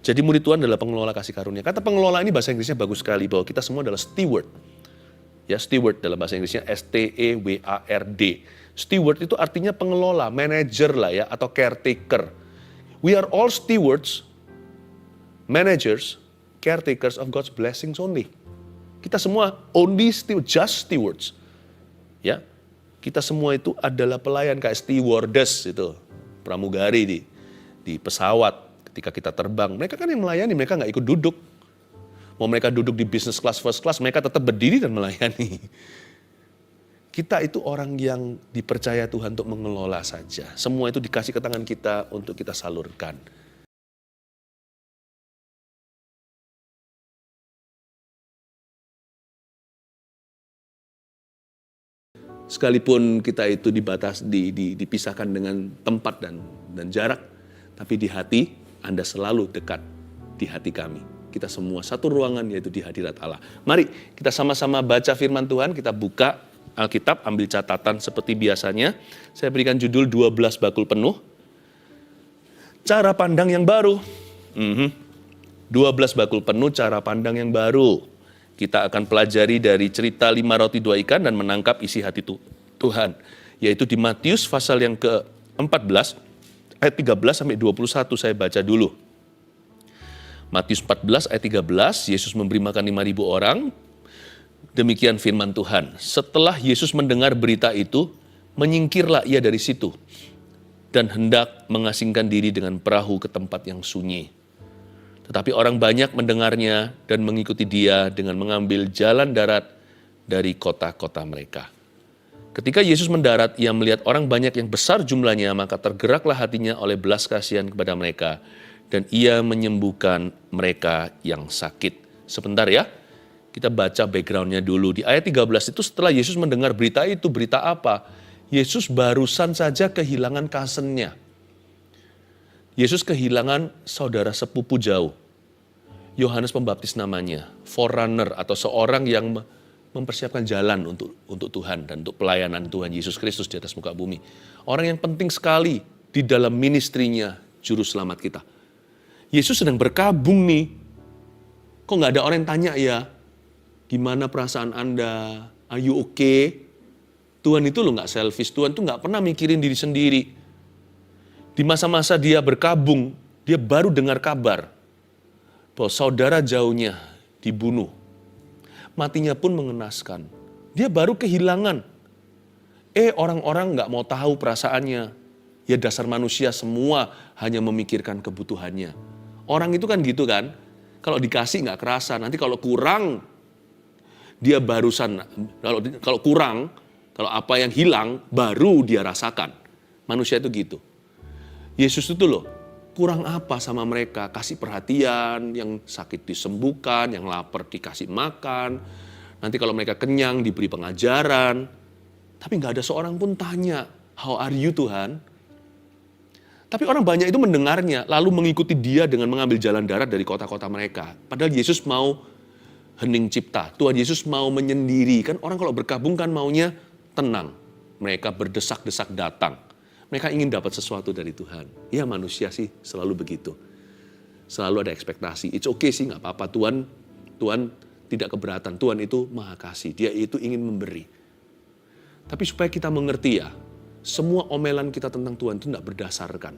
Jadi murid Tuhan adalah pengelola kasih karunia. Kata pengelola ini bahasa Inggrisnya bagus sekali, bahwa kita semua adalah steward. Ya, steward dalam bahasa Inggrisnya S-T-E-W-A-R-D. Steward itu artinya pengelola, manager lah ya, atau caretaker. We are all stewards, managers, caretakers of God's blessings only. Kita semua just stewards. Ya, kita semua itu adalah pelayan kayak stewardess itu, pramugari di pesawat. Ketika kita terbang, mereka kan yang melayani, mereka nggak ikut duduk. Mau mereka duduk di business class, first class, mereka tetap berdiri dan melayani. Kita itu orang yang dipercaya Tuhan untuk mengelola saja. Semua itu dikasih ke tangan kita untuk kita salurkan. Sekalipun kita itu dipisahkan dengan tempat dan jarak, tapi di hati Anda selalu dekat di hati kami. Kita semua satu ruangan, yaitu di hadirat Allah. Mari kita sama-sama baca firman Tuhan, kita buka Alkitab, ambil catatan seperti biasanya. Saya berikan judul 12 bakul penuh. Cara pandang yang baru. 12 bakul penuh, cara pandang yang baru. Kita akan pelajari dari cerita 5 roti 2 ikan dan menangkap isi hati Tuhan. Yaitu di Matius pasal yang ke-14, ayat 13 sampai 21 saya baca dulu. Matius 14 ayat 13, Yesus memberi makan 5.000 orang. Demikian firman Tuhan. Setelah Yesus mendengar berita itu, menyingkirlah ia dari situ dan hendak mengasingkan diri dengan perahu ke tempat yang sunyi. Tetapi orang banyak mendengarnya dan mengikuti dia dengan mengambil jalan darat dari kota-kota mereka. Ketika Yesus mendarat, ia melihat orang banyak yang besar jumlahnya, maka tergeraklah hatinya oleh belas kasihan kepada mereka, dan ia menyembuhkan mereka yang sakit. Sebentar ya, kita baca background-nya dulu. Di ayat 13 itu setelah Yesus mendengar berita itu, berita apa? Yesus barusan saja kehilangan cousin-nya. Yesus kehilangan saudara sepupu jauh. Yohanes Pembaptis namanya, forerunner atau seorang yang mempersiapkan jalan untuk Tuhan dan untuk pelayanan Tuhan Yesus Kristus di atas muka bumi. Orang yang penting sekali di dalam ministrinya juru selamat kita. Yesus sedang berkabung nih. Kok nggak ada orang yang tanya ya, gimana perasaan Anda? Are you okay? Tuhan itu loh nggak selfish, Tuhan tuh nggak pernah mikirin diri sendiri. Di masa-masa dia berkabung, dia baru dengar kabar bahwa saudara jauhnya dibunuh. Matinya pun mengenaskan. Dia baru kehilangan. Orang-orang nggak mau tahu perasaannya. Ya dasar manusia semua hanya memikirkan kebutuhannya. Orang itu kan gitu kan. Kalau dikasih nggak kerasa. Nanti kalau kurang, dia barusan. Kalau kurang, kalau apa yang hilang, baru dia rasakan. Manusia itu gitu. Yesus itu loh, kurang apa sama mereka? Kasih perhatian, yang sakit disembuhkan, yang lapar dikasih makan. Nanti kalau mereka kenyang diberi pengajaran. Tapi nggak ada seorang pun tanya, how are you Tuhan? Tapi orang banyak itu mendengarnya, lalu mengikuti dia dengan mengambil jalan darat dari kota-kota mereka. Padahal Yesus mau hening cipta. Tuhan Yesus mau menyendiri. Kan orang kalau berkabung kan maunya tenang. Mereka berdesak-desak datang. Mereka ingin dapat sesuatu dari Tuhan. Ya manusia sih selalu begitu. Selalu ada ekspektasi. It's okay sih, gak apa-apa. Tuhan tidak keberatan. Tuhan itu maha kasih. Dia itu ingin memberi. Tapi supaya kita mengerti ya, semua omelan kita tentang Tuhan itu tidak berdasarkan.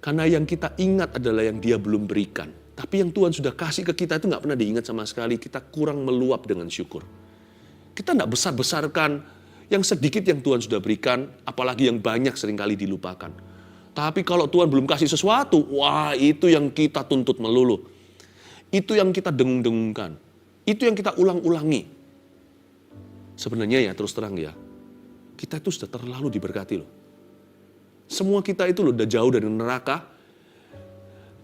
Karena yang kita ingat adalah yang dia belum berikan. Tapi yang Tuhan sudah kasih ke kita itu gak pernah diingat sama sekali. Kita kurang meluap dengan syukur. Kita tidak besar-besarkan yang sedikit yang Tuhan sudah berikan, apalagi yang banyak seringkali dilupakan. Tapi kalau Tuhan belum kasih sesuatu, wah itu yang kita tuntut melulu. Itu yang kita dengung-dengungkan. Itu yang kita ulang-ulangi. Sebenarnya ya terus terang ya, kita itu sudah terlalu diberkati loh. Semua kita itu loh udah jauh dari neraka.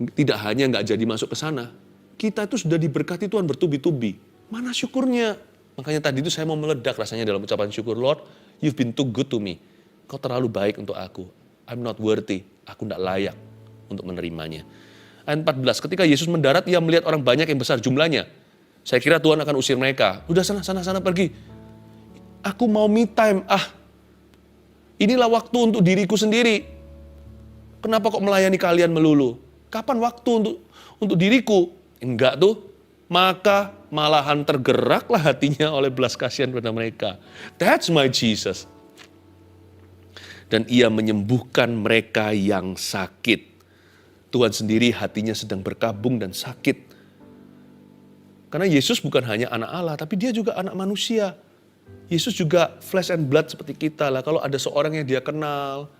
Tidak hanya nggak jadi masuk ke sana, kita itu sudah diberkati Tuhan bertubi-tubi. Mana syukurnya? Makanya tadi itu saya mau meledak rasanya dalam ucapan syukur. Lord, you've been too good to me. Kau terlalu baik untuk aku. I'm not worthy. Aku tidak layak untuk menerimanya. Ayat 14, ketika Yesus mendarat, ia melihat orang banyak yang besar jumlahnya. Saya kira Tuhan akan usir mereka. Udah sana pergi. Aku mau me time. Inilah waktu untuk diriku sendiri. Kenapa kok melayani kalian melulu? Kapan waktu untuk diriku? Enggak tuh. Maka malahan tergeraklah hatinya oleh belas kasihan pada mereka. That's my Jesus. Dan ia menyembuhkan mereka yang sakit. Tuhan sendiri hatinya sedang berkabung dan sakit. Karena Yesus bukan hanya anak Allah, tapi dia juga anak manusia. Yesus juga flesh and blood seperti kita lah. Kalau ada seorang yang dia kenal,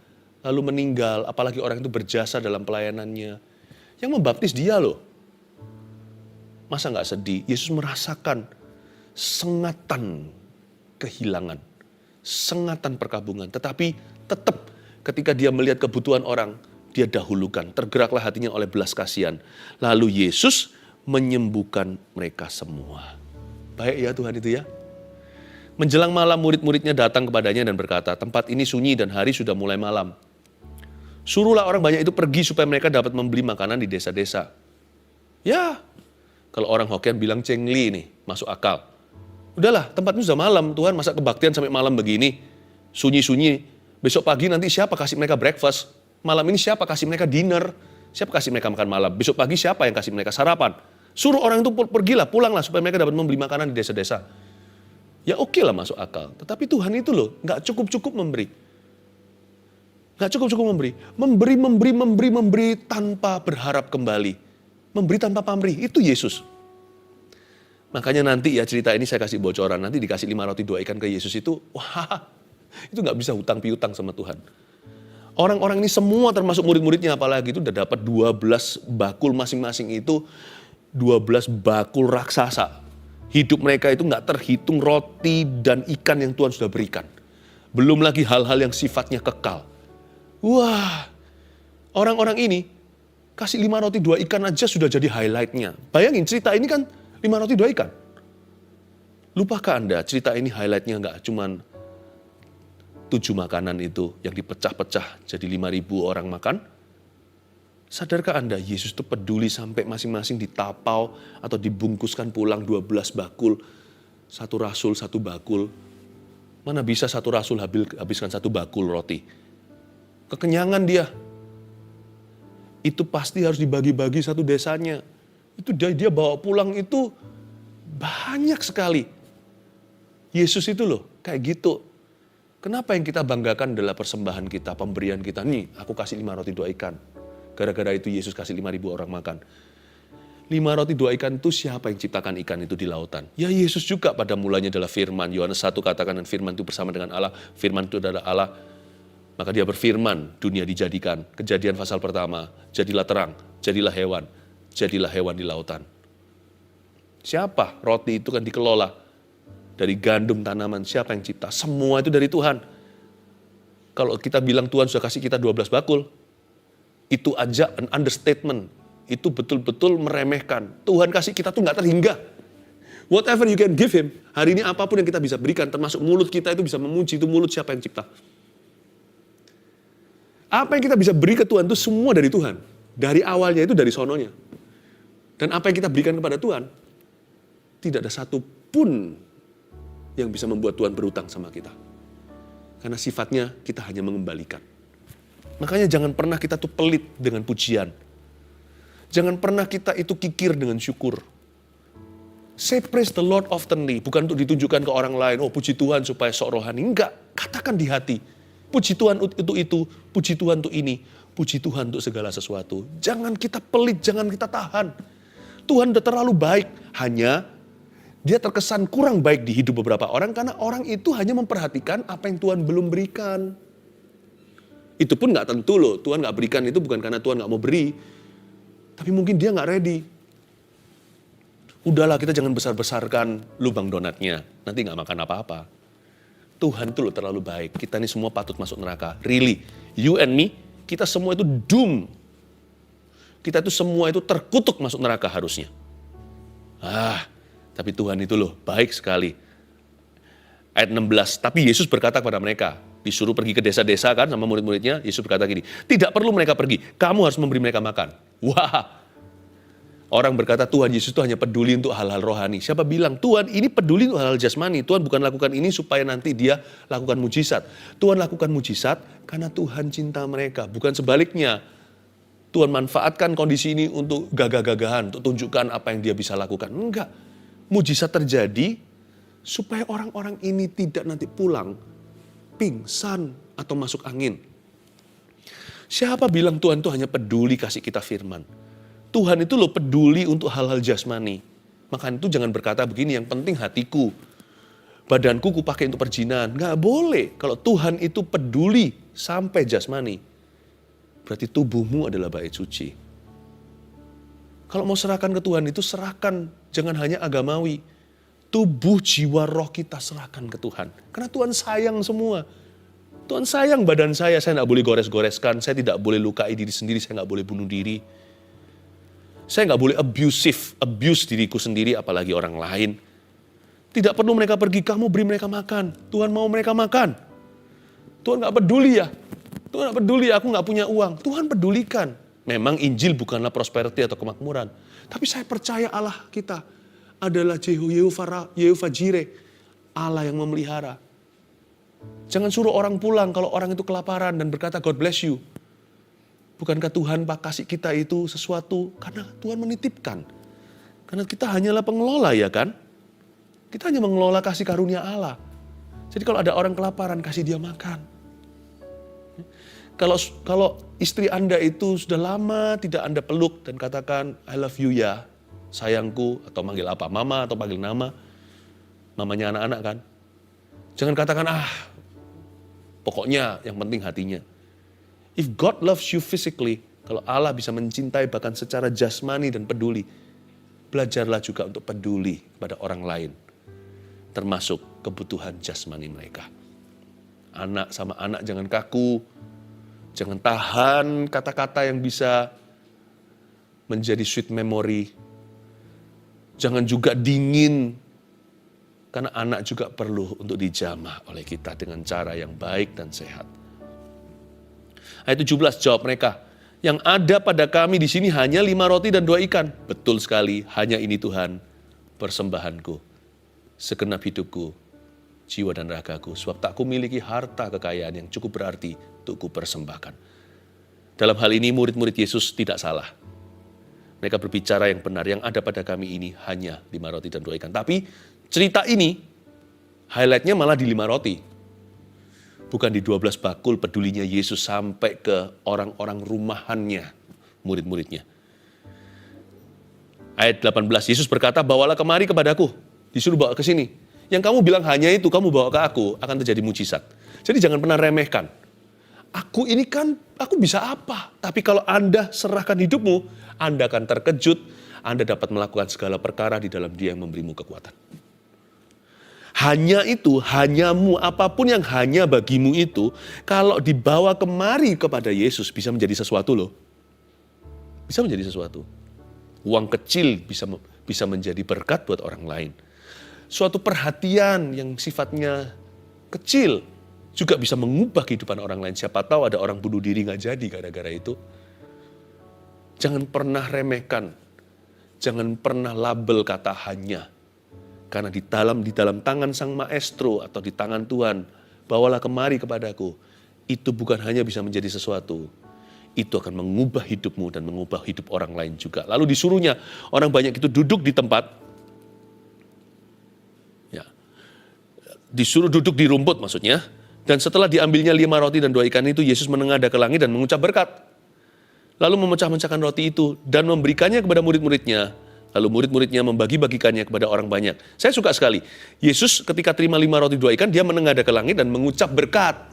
lalu meninggal, apalagi orang itu berjasa dalam pelayanannya. Yang membaptis dia loh. Masa gak sedih? Yesus merasakan sengatan kehilangan. Sengatan perkabungan. Tetapi tetap ketika dia melihat kebutuhan orang, dia dahulukan, tergeraklah hatinya oleh belas kasihan. Lalu Yesus menyembuhkan mereka semua. Baik ya Tuhan itu ya. Menjelang malam murid-muridnya datang kepadanya dan berkata, tempat ini sunyi dan hari sudah mulai malam. Suruhlah orang banyak itu pergi supaya mereka dapat membeli makanan di desa-desa. Ya, kalau orang Hokkien bilang cengli nih, masuk akal. Udahlah, tempatnya sudah malam, Tuhan masa kebaktian sampai malam begini. Sunyi-sunyi, besok pagi nanti siapa kasih mereka breakfast? Malam ini siapa kasih mereka dinner? Siapa kasih mereka makan malam? Besok pagi siapa yang kasih mereka sarapan? Suruh orang itu pergilah, pulanglah supaya mereka dapat membeli makanan di desa-desa. Ya oke lah masuk akal. Tetapi Tuhan itu loh gak cukup-cukup memberi. Gak cukup-cukup memberi. Memberi tanpa berharap kembali. Memberi tanpa pamrih, itu Yesus. Makanya nanti ya cerita ini saya kasih bocoran. Nanti dikasih 5 roti 2 ikan ke Yesus itu, wah itu gak bisa hutang piutang sama Tuhan. Orang-orang ini semua termasuk murid-muridnya apalagi itu udah dapat 12 bakul masing-masing itu 12 bakul raksasa. Hidup mereka itu gak terhitung roti dan ikan yang Tuhan sudah berikan. Belum lagi hal-hal yang sifatnya kekal. Wah, orang-orang ini kasih 5 roti 2 ikan aja sudah jadi highlightnya. Bayangin cerita ini kan 5 roti 2 ikan. Lupakah Anda cerita ini highlightnya gak cuman 7 makanan itu yang dipecah-pecah jadi 5.000 orang makan? Sadarkah Anda Yesus itu peduli sampai masing-masing ditapau atau dibungkuskan pulang 12 bakul. Satu rasul, satu bakul. Mana bisa satu rasul habiskan satu bakul roti? Kekenyangan dia. Itu pasti harus dibagi-bagi satu desanya. Itu dia bawa pulang itu banyak sekali. Yesus itu loh kayak gitu. Kenapa yang kita banggakan adalah persembahan kita, pemberian kita. Nih, aku kasih 5 roti 2 ikan. Gara-gara itu Yesus kasih 5.000 orang makan. 5 roti 2 ikan itu siapa yang ciptakan ikan itu di lautan? Ya Yesus juga pada mulanya adalah firman. Yohanes 1 katakan dan firman itu bersama dengan Allah. Firman itu adalah Allah. Maka dia berfirman, dunia dijadikan. Kejadian pasal pertama, jadilah terang, jadilah hewan di lautan. Siapa? Roti itu kan dikelola. Dari gandum tanaman, siapa yang cipta? Semua itu dari Tuhan. Kalau kita bilang Tuhan sudah kasih kita 12 bakul, itu aja an understatement. Itu betul-betul meremehkan. Tuhan kasih kita tuh gak terhingga. Whatever you can give him, hari ini apapun yang kita bisa berikan, termasuk mulut kita itu bisa memuji, itu mulut siapa yang cipta. Apa yang kita bisa beri ke Tuhan itu semua dari Tuhan. Dari awalnya itu dari sononya. Dan apa yang kita berikan kepada Tuhan, tidak ada satupun yang bisa membuat Tuhan berutang sama kita. Karena sifatnya kita hanya mengembalikan. Makanya jangan pernah kita tuh pelit dengan pujian. Jangan pernah kita itu kikir dengan syukur. Say praise the Lord oftenly. Bukan untuk ditunjukkan ke orang lain. Oh puji Tuhan supaya sok rohani. Enggak. Katakan di hati. Puji Tuhan untuk itu. Puji Tuhan untuk ini. Puji Tuhan untuk segala sesuatu. Jangan kita pelit. Jangan kita tahan. Tuhan udah terlalu baik. Hanya dia terkesan kurang baik di hidup beberapa orang karena orang itu hanya memperhatikan apa yang Tuhan belum berikan. Itu pun gak tentu loh. Tuhan gak berikan itu bukan karena Tuhan gak mau beri. Tapi mungkin dia gak ready. Udahlah kita jangan besar-besarkan lubang donatnya. Nanti gak makan apa-apa. Tuhan itu loh terlalu baik. Kita ini semua patut masuk neraka. Really. You and me, kita semua itu doom. Kita itu semua itu terkutuk masuk neraka harusnya. Tapi Tuhan itu loh baik sekali. Ayat 16, tapi Yesus berkata kepada mereka, disuruh pergi ke desa-desa kan sama murid-muridnya, Yesus berkata gini, tidak perlu mereka pergi, kamu harus memberi mereka makan. Wah, orang berkata Tuhan Yesus itu hanya peduli untuk hal-hal rohani. Siapa bilang Tuhan ini peduli untuk hal-hal jasmani, Tuhan bukan lakukan ini supaya nanti dia lakukan mujizat. Tuhan lakukan mujizat karena Tuhan cinta mereka, bukan sebaliknya. Tuhan manfaatkan kondisi ini untuk gagah-gagahan, untuk tunjukkan apa yang dia bisa lakukan. Enggak. Mujizat terjadi supaya orang-orang ini tidak nanti pulang pingsan atau masuk angin. Siapa bilang Tuhan itu hanya peduli kasih kita firman? Tuhan itu loh peduli untuk hal-hal jasmani. Makanya itu jangan berkata begini, yang penting hatiku. Badanku kupakai untuk perjinan. Nggak boleh. Kalau Tuhan itu peduli sampai jasmani, berarti tubuhmu adalah bait suci. Kalau mau serahkan ke Tuhan itu serahkan, jangan hanya agamawi. Tubuh, jiwa, roh kita serahkan ke Tuhan. Karena Tuhan sayang semua. Tuhan sayang badan saya nggak boleh gores-goreskan, saya tidak boleh lukai diri sendiri, saya nggak boleh bunuh diri. Saya nggak boleh abuse diriku sendiri, apalagi orang lain. Tidak perlu mereka pergi, kamu beri mereka makan. Tuhan mau mereka makan. Tuhan nggak peduli ya. Tuhan nggak peduli, aku nggak punya uang. Tuhan pedulikan. Memang Injil bukanlah prosperity atau kemakmuran. Tapi saya percaya Allah kita adalah Yehovah Jireh, Allah yang memelihara. Jangan suruh orang pulang kalau orang itu kelaparan dan berkata God bless you. Bukankah Tuhan kasih kita itu sesuatu karena Tuhan menitipkan. Karena kita hanyalah pengelola ya kan. Kita hanya mengelola kasih karunia Allah. Jadi kalau ada orang kelaparan, kasih dia makan. Kalau istri Anda itu sudah lama tidak Anda peluk dan katakan, I love you ya, sayangku, atau manggil apa, mama atau panggil nama, mamanya anak-anak kan. Jangan katakan, pokoknya yang penting hatinya. If God loves you physically, kalau Allah bisa mencintai bahkan secara jasmani dan peduli, belajarlah juga untuk peduli pada orang lain, termasuk kebutuhan jasmani mereka. Anak sama anak jangan kaku, jangan tahan kata-kata yang bisa menjadi sweet memory. Jangan juga dingin, karena anak juga perlu untuk dijamah oleh kita dengan cara yang baik dan sehat. Ayat 17 jawab mereka, yang ada pada kami di sini hanya 5 roti dan 2 ikan. Betul sekali, hanya ini Tuhan, persembahanku, segenap hidupku, jiwa dan ragaku, sebab tak kumiliki harta kekayaan yang cukup berarti untuk kupersembahkan. Dalam hal ini murid-murid Yesus tidak salah. Mereka berbicara yang benar, yang ada pada kami ini hanya 5 roti dan 2 ikan. Tapi cerita ini highlightnya malah di 5 roti. Bukan di 12 bakul pedulinya Yesus sampai ke orang-orang rumahannya, murid-muridnya. Ayat 18, Yesus berkata, bawalah kemari kepadaku, disuruh bawa ke sini. Yang kamu bilang hanya itu, kamu bawa ke aku, akan terjadi mujizat. Jadi jangan pernah remehkan. Aku ini kan, aku bisa apa? Tapi kalau Anda serahkan hidupmu, Anda akan terkejut, Anda dapat melakukan segala perkara di dalam Dia yang memberimu kekuatan. Hanya itu, hanyamu, apapun yang hanya bagimu itu, kalau dibawa kemari kepada Yesus, bisa menjadi sesuatu loh. Bisa menjadi sesuatu. Uang kecil bisa menjadi berkat buat orang lain. Suatu perhatian yang sifatnya kecil juga bisa mengubah kehidupan orang lain. Siapa tahu ada orang bunuh diri nggak jadi gara-gara itu. Jangan pernah remehkan. Jangan pernah label kata hanya. Karena di dalam tangan Sang Maestro atau di tangan Tuhan, bawalah kemari kepadaku. Itu bukan hanya bisa menjadi sesuatu. Itu akan mengubah hidupmu dan mengubah hidup orang lain juga. Lalu disuruhnya orang banyak itu duduk di tempat. Disuruh duduk di rumput maksudnya. Dan setelah diambilnya 5 roti dan 2 ikan itu, Yesus menengadah ke langit dan mengucap berkat. Lalu memecah-mecahkan roti itu dan memberikannya kepada murid-muridnya. Lalu murid-muridnya membagi-bagikannya kepada orang banyak. Saya suka sekali. Yesus ketika terima 5 roti 2 ikan, dia menengadah ke langit dan mengucap berkat.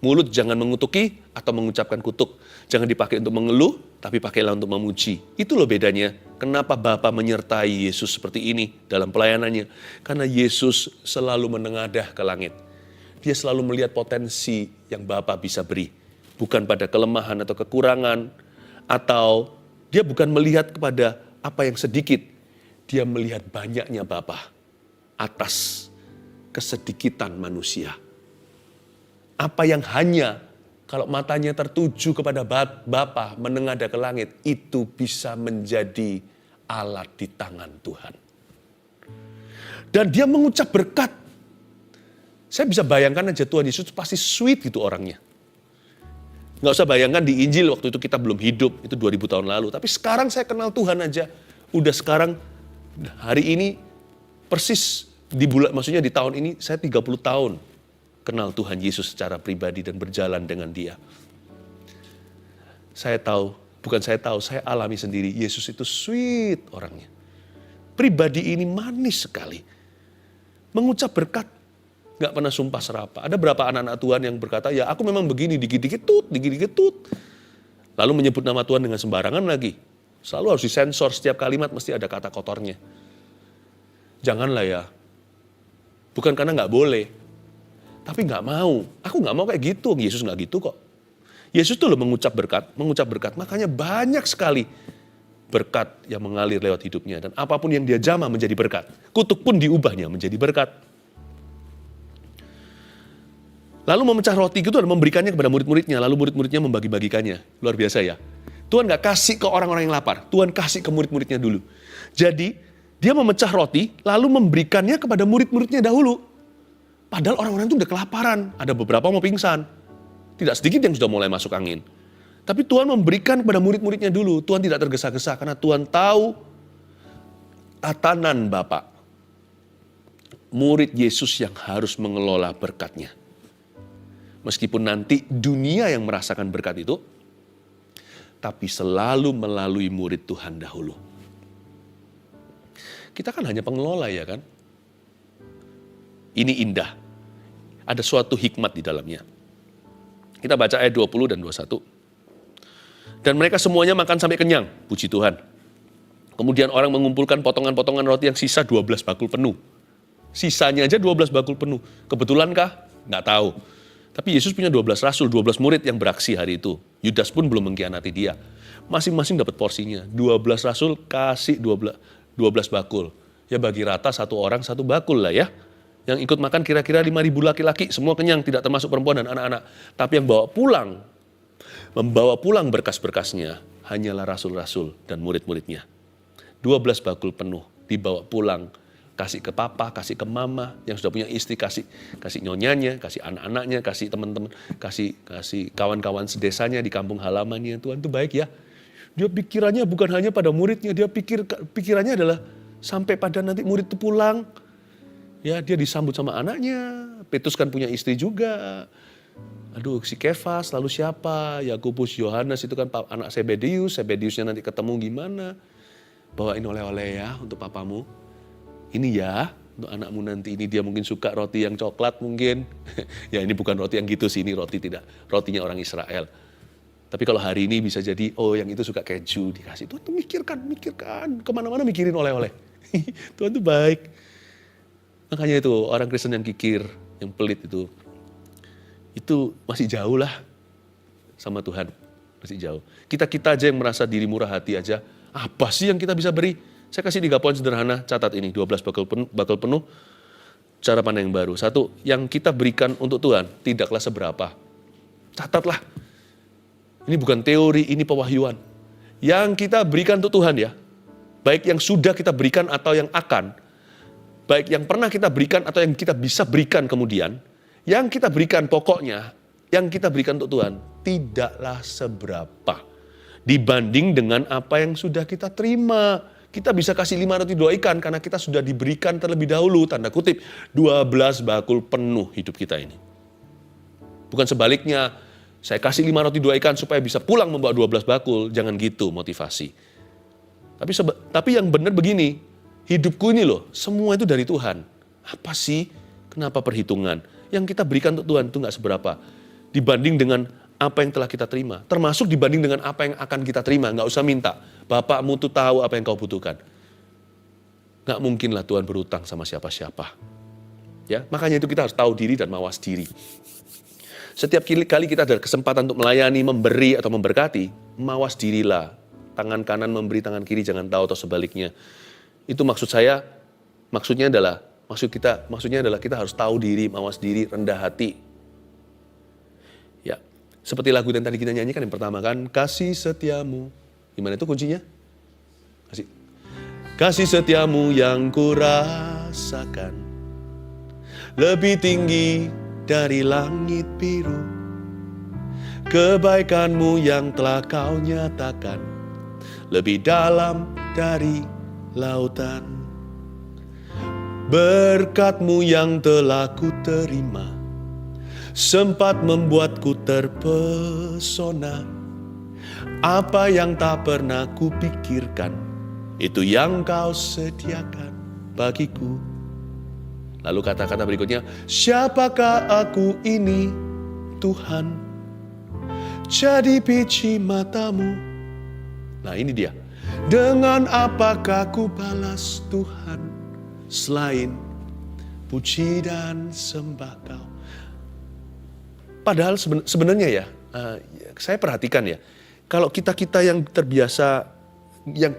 Mulut jangan mengutuki atau mengucapkan kutuk. Jangan dipakai untuk mengeluh, tapi pakailah untuk memuji. Itu loh bedanya. Kenapa Bapa menyertai Yesus seperti ini dalam pelayanannya? Karena Yesus selalu menengadah ke langit. Dia selalu melihat potensi yang Bapa bisa beri. Bukan pada kelemahan atau kekurangan. Atau dia bukan melihat kepada apa yang sedikit. Dia melihat banyaknya Bapa atas kesedikitan manusia. Apa yang hanya kalau matanya tertuju kepada Bapa menengadah ke langit, itu bisa menjadi alat di tangan Tuhan. Dan dia mengucap berkat. Saya bisa bayangkan aja Tuhan Yesus pasti sweet gitu orangnya. Nggak usah bayangkan di Injil waktu itu kita belum hidup, itu 2000 tahun lalu. Tapi sekarang saya kenal Tuhan aja. Udah sekarang, hari ini persis di bulan, maksudnya di tahun ini saya 30 tahun kenal Tuhan Yesus secara pribadi dan berjalan dengan Dia. Saya alami sendiri, Yesus itu sweet orangnya. Pribadi ini manis sekali. Mengucap berkat, gak pernah sumpah serapa. Ada berapa anak-anak Tuhan yang berkata, ya aku memang begini, dikit-dikit tut. Lalu menyebut nama Tuhan dengan sembarangan lagi. Selalu harus disensor, setiap kalimat mesti ada kata kotornya. Janganlah ya. Bukan karena gak boleh. Tapi gak mau. Aku gak mau kayak gitu, Yesus gak gitu kok. Yesus tuh loh mengucap berkat. Makanya banyak sekali berkat yang mengalir lewat hidupnya. Dan apapun yang dia jamah menjadi berkat. Kutuk pun diubahnya menjadi berkat. Lalu memecah roti itu dan memberikannya kepada murid-muridnya. Lalu murid-muridnya membagi-bagikannya. Luar biasa ya. Tuhan gak kasih ke orang-orang yang lapar. Tuhan kasih ke murid-muridnya dulu. Jadi dia memecah roti lalu memberikannya kepada murid-muridnya dahulu. Padahal orang-orang itu udah kelaparan. Ada beberapa mau pingsan. Tidak sedikit yang sudah mulai masuk angin. Tapi Tuhan memberikan kepada murid-muridnya dulu. Tuhan tidak tergesa-gesa karena Tuhan tahu tatanan Bapa. Murid Yesus yang harus mengelola berkatnya. Meskipun nanti dunia yang merasakan berkat itu, tapi selalu melalui murid Tuhan dahulu. Kita kan hanya pengelola ya kan? Ini indah. Ada suatu hikmat di dalamnya. Kita baca ayat 20 dan 21. Dan mereka semuanya makan sampai kenyang, puji Tuhan. Kemudian orang mengumpulkan potongan-potongan roti yang sisa 12 bakul penuh. Sisanya aja 12 bakul penuh. Kebetulankah? Nggak tahu. Tapi Yesus punya 12 rasul, 12 murid yang beraksi hari itu. Yudas pun belum mengkhianati dia. Masing-masing dapat porsinya. 12 rasul kasih 12 bakul. Ya bagi rata satu orang satu bakul lah ya. Yang ikut makan kira-kira 5.000 laki-laki, semua kenyang, tidak termasuk perempuan dan anak-anak. Tapi yang membawa pulang berkas-berkasnya, hanyalah rasul-rasul dan murid-muridnya. 12 bakul penuh dibawa pulang, kasih ke papa, kasih ke mama, yang sudah punya istri, kasih nyonyanya, kasih anak-anaknya, kasih teman-teman, kasih kawan-kawan sedesanya di kampung halamannya. Tuhan itu baik ya. Dia pikirannya bukan hanya pada muridnya, dia pikirannya adalah sampai pada nanti murid itu pulang. Ya, dia disambut sama anaknya. Petrus kan punya istri juga. Aduh, si Kefas, lalu siapa? Yakobus, Yohanes itu kan anak Sebedius. Sebediusnya nanti ketemu gimana? Bawain oleh-oleh ya untuk papamu. Ini ya, untuk anakmu nanti. Ini dia mungkin suka roti yang coklat mungkin. Ya ini bukan roti yang gitu sih, ini rotinya orang Israel. Tapi kalau hari ini bisa jadi, oh yang itu suka keju dikasih. Tuhan tuh mikirkan. Kemana-mana mikirin oleh-oleh. Tuhan tuh baik. Makanya itu orang Kristen yang kikir, yang pelit itu masih jauh lah sama Tuhan, masih jauh. Kita aja yang merasa diri murah hati aja, apa sih yang kita bisa beri? Saya kasih 3 poin sederhana, catat ini, 12 bakul penuh, cara pandang yang baru. 1, yang kita berikan untuk Tuhan tidaklah seberapa. Catatlah, ini bukan teori, ini pewahyuan. Yang kita berikan untuk Tuhan ya, baik yang sudah kita berikan atau yang akan, baik yang pernah kita berikan atau yang kita bisa berikan kemudian, yang kita berikan pokoknya, yang kita berikan untuk Tuhan, tidaklah seberapa. Dibanding dengan apa yang sudah kita terima. Kita bisa kasih 5 roti 2 ikan karena kita sudah diberikan terlebih dahulu, tanda kutip, 12 bakul penuh hidup kita ini. Bukan sebaliknya, saya kasih 5 roti 2 ikan supaya bisa pulang membawa 12 bakul, jangan gitu motivasi. Tapi yang benar begini, hidupku ini loh, semua itu dari Tuhan. Apa sih? Kenapa perhitungan? Yang kita berikan untuk Tuhan itu gak seberapa. Dibanding dengan apa yang telah kita terima. Termasuk dibanding dengan apa yang akan kita terima. Gak usah minta. Bapakmu tuh tahu apa yang kau butuhkan. Gak mungkin lah Tuhan berutang sama siapa-siapa. Ya, makanya itu kita harus tahu diri dan mawas diri. Setiap kali kita ada kesempatan untuk melayani, memberi atau memberkati, mawas dirilah. Tangan kanan memberi, tangan kiri jangan tahu atau sebaliknya. Itu maksudnya adalah kita harus tahu diri, mawas diri, rendah hati. Ya, seperti lagu yang tadi kita nyanyikan yang pertama kan, kasih setiamu. Gimana itu kuncinya? Kasih setiamu yang kurasakan lebih tinggi dari langit biru. kebaikan-Mu yang telah Kau nyatakan lebih dalam dari lautan. Berkat-Mu yang telah ku terima sempat membuatku terpesona. Apa yang tak pernah kupikirkan, itu yang Kau sediakan bagiku. Lalu kata-kata berikutnya, siapakah aku ini Tuhan, jadi biji mata-Mu. Nah ini dia, dengan apakah ku balas Tuhan, selain puji dan sembah Kau. Padahal sebenarnya ya, saya perhatikan ya, kalau kita yang terbiasa,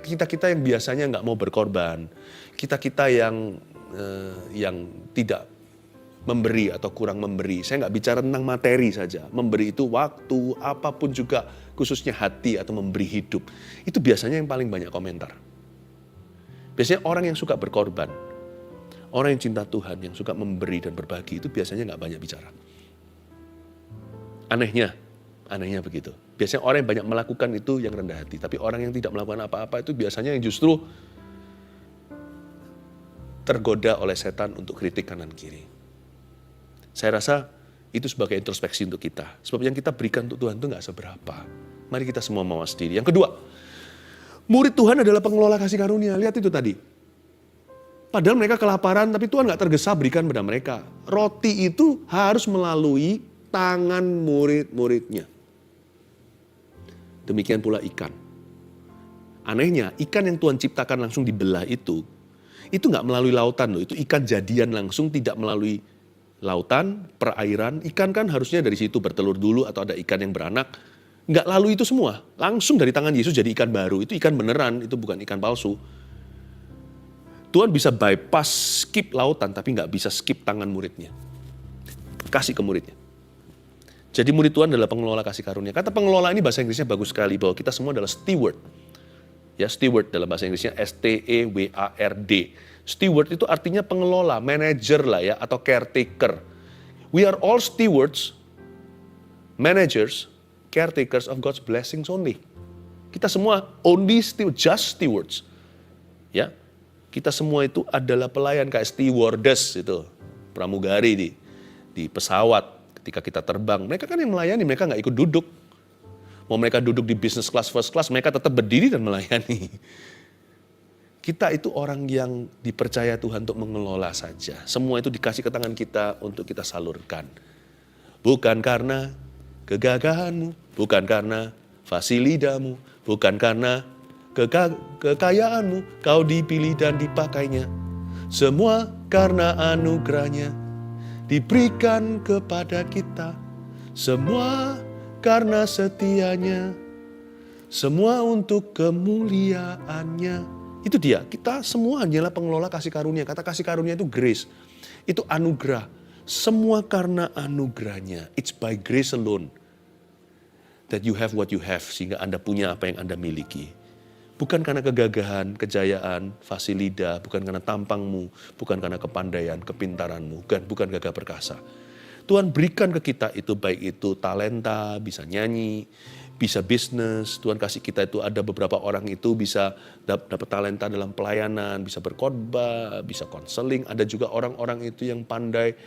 kita yang biasanya nggak mau berkorban, kita yang tidak memberi atau kurang memberi. Saya nggak bicara tentang materi saja. Memberi itu waktu, apapun juga, khususnya hati atau memberi hidup. Itu biasanya yang paling banyak komentar. Biasanya orang yang suka berkorban, orang yang cinta Tuhan, yang suka memberi dan berbagi, itu biasanya nggak banyak bicara. Anehnya begitu. Biasanya orang yang banyak melakukan itu yang rendah hati. Tapi orang yang tidak melakukan apa-apa itu biasanya yang justru tergoda oleh setan untuk kritik kanan kiri. Saya rasa itu sebagai introspeksi untuk kita. Sebab yang kita berikan untuk Tuhan itu gak seberapa. Mari kita semua mawas diri. Yang kedua, murid Tuhan adalah pengelola kasih karunia. Lihat itu tadi. Padahal mereka kelaparan, tapi Tuhan gak tergesa berikan pada mereka. Roti itu harus melalui tangan murid-muridnya. Demikian pula ikan. Anehnya, ikan yang Tuhan ciptakan langsung dibelah itu gak melalui lautan loh. Itu ikan jadian langsung, tidak melalui lautan, perairan. Ikan kan harusnya dari situ bertelur dulu atau ada ikan yang beranak. Nggak lalu itu semua. Langsung dari tangan Yesus jadi ikan baru. Itu ikan beneran, itu bukan ikan palsu. Tuhan bisa bypass, skip lautan, tapi nggak bisa skip tangan muridnya. Kasih ke muridnya. Jadi murid Tuhan adalah pengelola kasih karunia. Kata pengelola ini bahasa Inggrisnya bagus sekali, bahwa kita semua adalah steward. Ya, steward dalam bahasa Inggrisnya S-T-E-W-A-R-D. Steward itu artinya pengelola, manager lah ya, atau caretaker. We are all stewards, managers, caretakers of God's blessings only. Kita semua just stewards. Ya, kita semua itu adalah pelayan kayak stewardess itu, pramugari di pesawat ketika kita terbang. Mereka kan yang melayani, mereka nggak ikut duduk. Mau mereka duduk di business class, first class, mereka tetap berdiri dan melayani. Kita itu orang yang dipercaya Tuhan untuk mengelola saja. Semua itu dikasih ke tangan kita untuk kita salurkan. Bukan karena kegagahanmu, bukan karena fasilidamu, bukan karena kekayaanmu, kau dipilih dan dipakainya. Semua karena anugerahnya diberikan kepada kita. Semua karena setianya, semua untuk kemuliaannya. Itu dia, kita semua hanyalah pengelola kasih karunia. Kata kasih karunia itu grace, itu anugerah. Semua karena anugerahnya. It's by grace alone that you have what you have, sehingga Anda punya apa yang Anda miliki. Bukan karena kegagahan, kejayaan, fasilida, bukan karena tampangmu, bukan karena kepandaian, kepintaranmu, bukan gagah perkasa. Tuhan berikan ke kita itu, baik itu talenta, bisa nyanyi, bisa bisnis. Tuhan kasih kita itu, ada beberapa orang itu bisa dapat talenta dalam pelayanan, bisa berkhotbah, bisa konseling. Ada juga orang-orang itu yang pandai,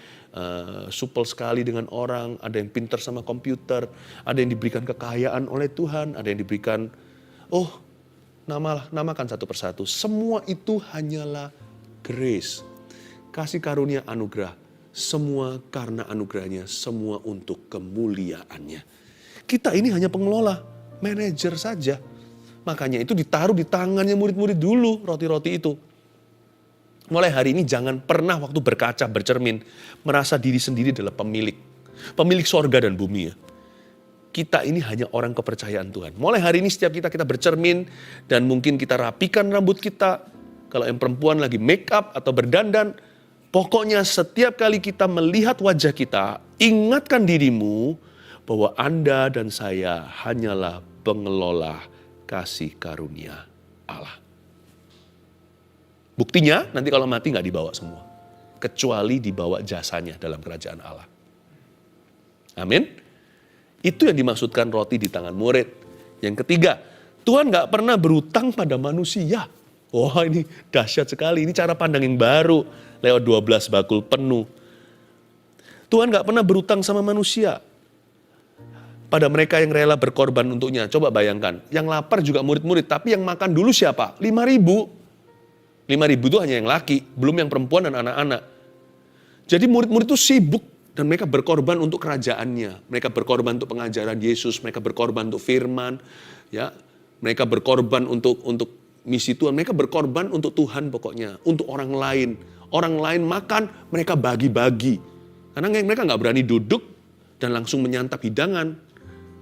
supel sekali dengan orang. Ada yang pintar sama komputer, ada yang diberikan kekayaan oleh Tuhan, ada yang diberikan, namakan satu persatu. Semua itu hanyalah grace, kasih karunia anugerah. Semua karena anugerahnya, semua untuk kemuliaannya. Kita ini hanya pengelola, manajer saja. Makanya itu ditaruh di tangannya murid-murid dulu, roti-roti itu. Mulai hari ini jangan pernah waktu berkaca, bercermin, merasa diri sendiri adalah pemilik sorga dan bumi ya. Kita ini hanya orang kepercayaan Tuhan. Mulai hari ini setiap kita bercermin dan mungkin kita rapikan rambut kita. Kalau yang perempuan lagi make up atau berdandan, pokoknya setiap kali kita melihat wajah kita, ingatkan dirimu bahwa Anda dan saya hanyalah pengelola kasih karunia Allah. Buktinya nanti kalau mati nggak dibawa semua. Kecuali dibawa jasanya dalam kerajaan Allah. Amin. Itu yang dimaksudkan roti di tangan murid. Yang ketiga, Tuhan nggak pernah berutang pada manusia. Wah, ini dahsyat sekali. Ini cara pandang yang baru lewat 12 bakul penuh. Tuhan nggak pernah berutang sama manusia. Pada mereka yang rela berkorban untuknya. Coba bayangkan, yang lapar juga murid-murid, tapi yang makan dulu siapa? 5.000. 5.000 itu hanya yang laki, belum yang perempuan dan anak-anak. Jadi murid-murid itu sibuk dan mereka berkorban untuk kerajaannya. Mereka berkorban untuk pengajaran Yesus, mereka berkorban untuk firman, ya. Mereka berkorban untuk misi Tuhan, mereka berkorban untuk Tuhan pokoknya, untuk orang lain. Orang lain makan, mereka bagi-bagi. Karena mereka nggak berani duduk dan langsung menyantap hidangan.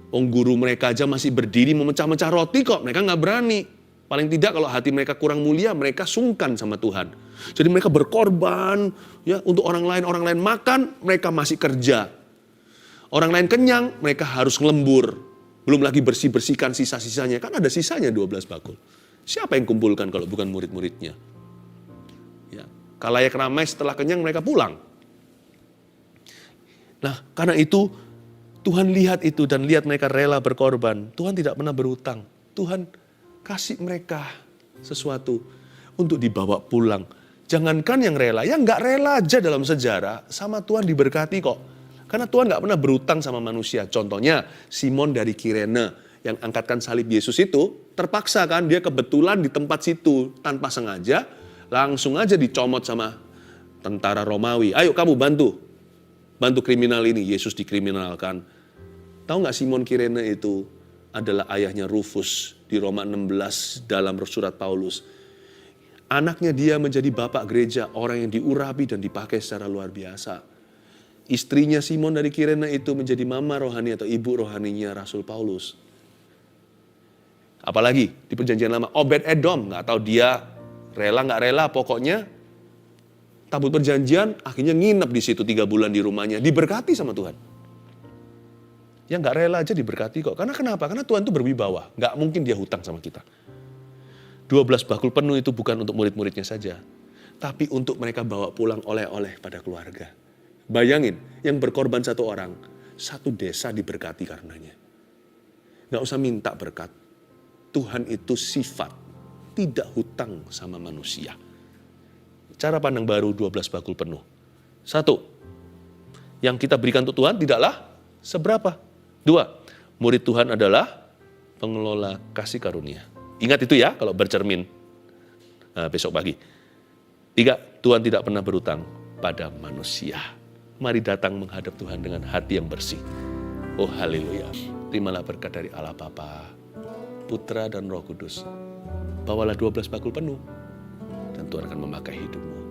Guru mereka aja masih berdiri memecah-mecah roti kok, mereka nggak berani. Paling tidak kalau hati mereka kurang mulia, mereka sungkan sama Tuhan. Jadi mereka berkorban ya untuk orang lain makan, mereka masih kerja. Orang lain kenyang, mereka harus ngelembur. Belum lagi bersih-bersihkan sisa-sisanya, kan ada sisanya 12 bakul. Siapa yang kumpulkan kalau bukan murid-muridnya? Ya, kalayak ramai setelah kenyang mereka pulang. Nah, karena itu Tuhan lihat itu dan lihat mereka rela berkorban. Tuhan tidak pernah berutang. Tuhan kasih mereka sesuatu untuk dibawa pulang. Jangankan yang rela, yang nggak rela aja dalam sejarah sama Tuhan diberkati kok. Karena Tuhan nggak pernah berutang sama manusia. Contohnya Simon dari Kirene yang angkatkan salib Yesus itu terpaksa kan, dia kebetulan di tempat situ tanpa sengaja, langsung aja dicomot sama tentara Romawi. Ayo kamu bantu kriminal ini. Yesus dikriminalkan. Tahu nggak Simon Kirene itu adalah ayahnya Rufus di Roma 16 dalam surat Paulus. Anaknya dia menjadi bapak gereja, orang yang diurapi dan dipakai secara luar biasa. Istrinya Simon dari Kirene itu menjadi mama rohani atau ibu rohaninya Rasul Paulus. Apalagi di perjanjian lama, Obed Edom, nggak tahu dia rela nggak rela, pokoknya tabut perjanjian akhirnya nginep di situ 3 bulan di rumahnya, diberkati sama Tuhan. Yang nggak rela aja diberkati kok. Karena kenapa? Karena Tuhan itu berwibawa. Nggak mungkin dia hutang sama kita. 12 bakul penuh itu bukan untuk murid-muridnya saja. Tapi untuk mereka bawa pulang oleh-oleh pada keluarga. Bayangin, yang berkorban 1 orang, 1 desa diberkati karenanya. Nggak usah minta berkat. Tuhan itu sifat, tidak hutang sama manusia. Cara pandang baru 12 bakul penuh. 1, yang kita berikan untuk Tuhan tidaklah seberapa. 2, murid Tuhan adalah pengelola kasih karunia. Ingat itu ya kalau bercermin besok pagi. 3, Tuhan tidak pernah berutang pada manusia. Mari datang menghadap Tuhan dengan hati yang bersih. Oh haleluya. Terimalah berkat dari Allah Bapa, Putra dan Roh Kudus. Bawalah 12 bakul penuh dan Tuhan akan memakai hidupmu.